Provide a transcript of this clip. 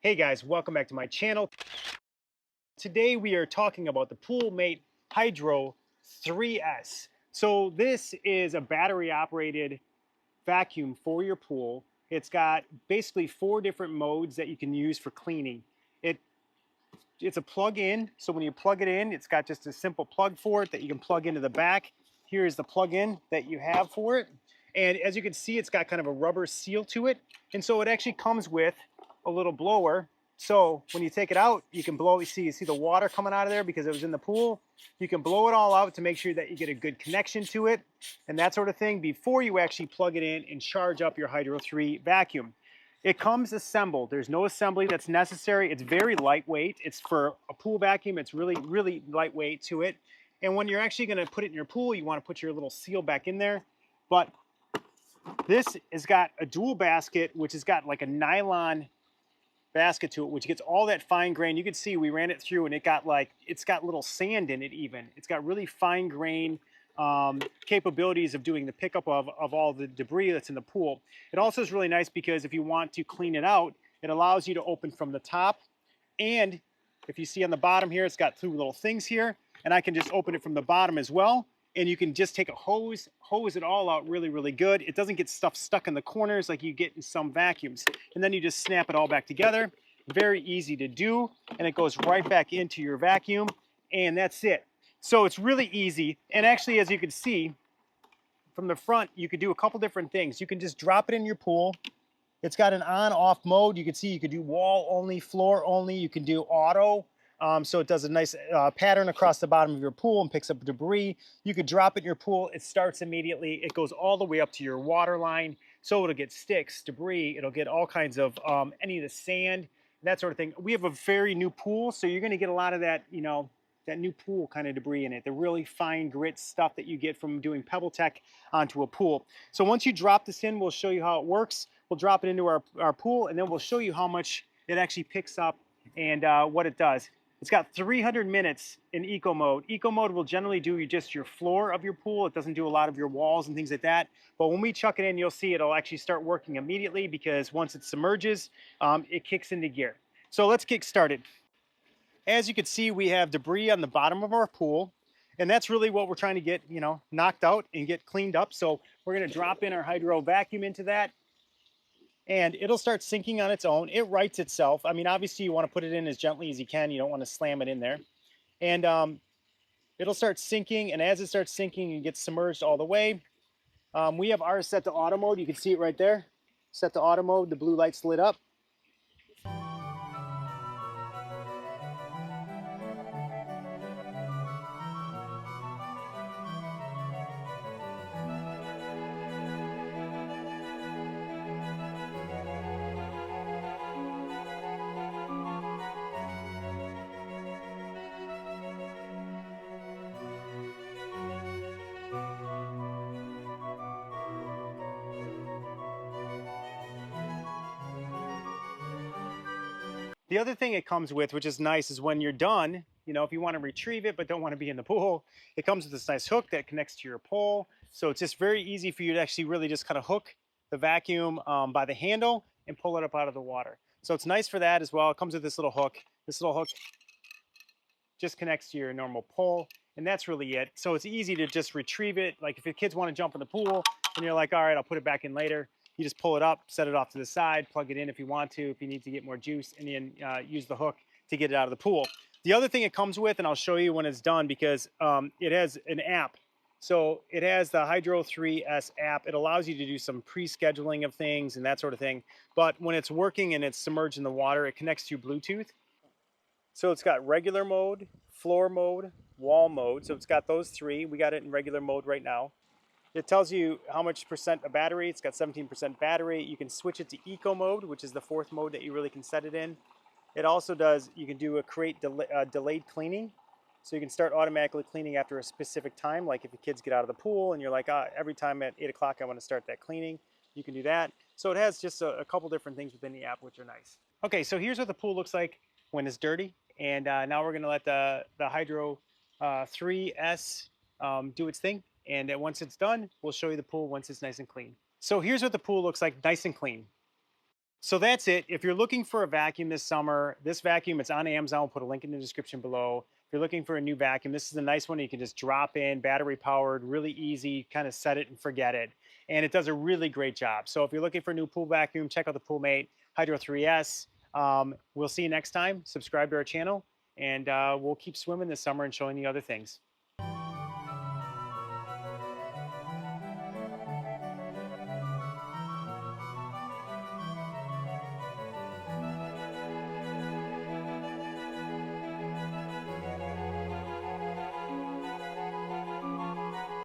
Hey guys, welcome back to my channel. Today we are talking about the Poolmate Hydro 3S. So this is a battery operated vacuum for your pool. It's got basically 4 different modes that you can use for cleaning. It it's a plug-in, so when you plug it in, it's got just a simple plug for it that you can plug into the back. Here is the plug-in that you have for it. And as you can see, it's got kind of a rubber seal to it. And so it actually comes with a little blower. So when you take it out, you can blow, you see the water coming out of there because it was in the pool. You can blow it all out to make sure that you get a good connection to it and that sort of thing before you actually plug it in and charge up your Hydro 3 vacuum. It comes assembled. There's no assembly that's necessary. It's very lightweight. It's for a pool vacuum. It's really, really lightweight to it. And when you're actually going to put it in your pool, you want to put your little seal back in there. But this has got a dual basket, which has got like a nylon basket to it, which gets all that fine grain. You can see we ran it through and it's got little sand in it even. It's got really fine grain capabilities of doing the pickup of all the debris that's in the pool. It also is really nice because if you want to clean it out, it allows you to open from the top. And if you see on the bottom here, it's got 2 little things here, and I can just open it from the bottom as well. And you can just take a hose it all out really, really good. It doesn't get stuff stuck in the corners like you get in some vacuums. And then you just snap it all back together. Very easy to do. And it goes right back into your vacuum. And that's it. So it's really easy. And actually, as you can see, from the front, you could do a couple different things. You can just drop it in your pool. It's got an on-off mode. You can see you could do wall only, floor only. You can do auto. So it does a nice pattern across the bottom of your pool and picks up debris. You could drop it in your pool. It starts immediately. It goes all the way up to your water line. So it'll get sticks, debris. It'll get all kinds of any of the sand, that sort of thing. We have a very new pool, so you're going to get a lot of that, that new pool kind of debris in it. The really fine grit stuff that you get from doing Pebble Tech onto a pool. So once you drop this in, we'll show you how it works. We'll drop it into our pool, and then we'll show you how much it actually picks up and what it does. It's got 300 minutes in eco mode. Eco mode will generally do just your floor of your pool. It doesn't do a lot of your walls and things like that. But when we chuck it in, you'll see it'll actually start working immediately because once it submerges, it kicks into gear. So let's get started. As you can see, we have debris on the bottom of our pool. And that's really what we're trying to get, knocked out and get cleaned up. So we're going to drop in our hydro vacuum into that. And it'll start sinking on its own. It rights itself. I mean, obviously you want to put it in as gently as you can. You don't want to slam it in there. And it'll start sinking. And as it starts sinking and gets submerged all the way, we have ours set to auto mode. You can see it right there. Set to auto mode. The blue light's lit up. The other thing it comes with, which is nice, is when you're done, if you want to retrieve it but don't want to be in the pool, it comes with this nice hook that connects to your pole. So it's just very easy for you to actually really just kind of hook the vacuum by the handle and pull it up out of the water. So it's nice for that as well. It comes with this little hook. This little hook just connects to your normal pole, and that's really it. So it's easy to just retrieve it. Like if your kids want to jump in the pool and you're like, all right, I'll put it back in later. You just pull it up, set it off to the side, plug it in if you want to, if you need to get more juice, and then use the hook to get it out of the pool. The other thing it comes with, and I'll show you when it's done because it has an app. So it has the Hydro 3S app. It allows you to do some pre-scheduling of things and that sort of thing. But when it's working and it's submerged in the water, it connects to Bluetooth. So it's got regular mode, floor mode, wall mode. So it's got those 3. We got it in regular mode right now. It tells you how much percent of battery. It's got 17% battery. You can switch it to eco mode, which is the 4th mode that you really can set it in. It also does, you can do a delayed cleaning. So you can start automatically cleaning after a specific time. Like if the kids get out of the pool and you're like, every time at 8 o'clock I want to start that cleaning, you can do that. So it has just a couple different things within the app, which are nice. Okay, so here's what the pool looks like when it's dirty. And now we're gonna let the Hydro 3S do its thing. And once it's done, we'll show you the pool once it's nice and clean. So here's what the pool looks like, nice and clean. So that's it. If you're looking for a vacuum this summer, this vacuum, it's on Amazon. We'll put a link in the description below. If you're looking for a new vacuum, this is a nice one. You can just drop in, battery powered, really easy, kind of set it and forget it. And it does a really great job. So if you're looking for a new pool vacuum, check out the Poolmate Hydro 3S. We'll see you next time. Subscribe to our channel, and we'll keep swimming this summer and showing you other things.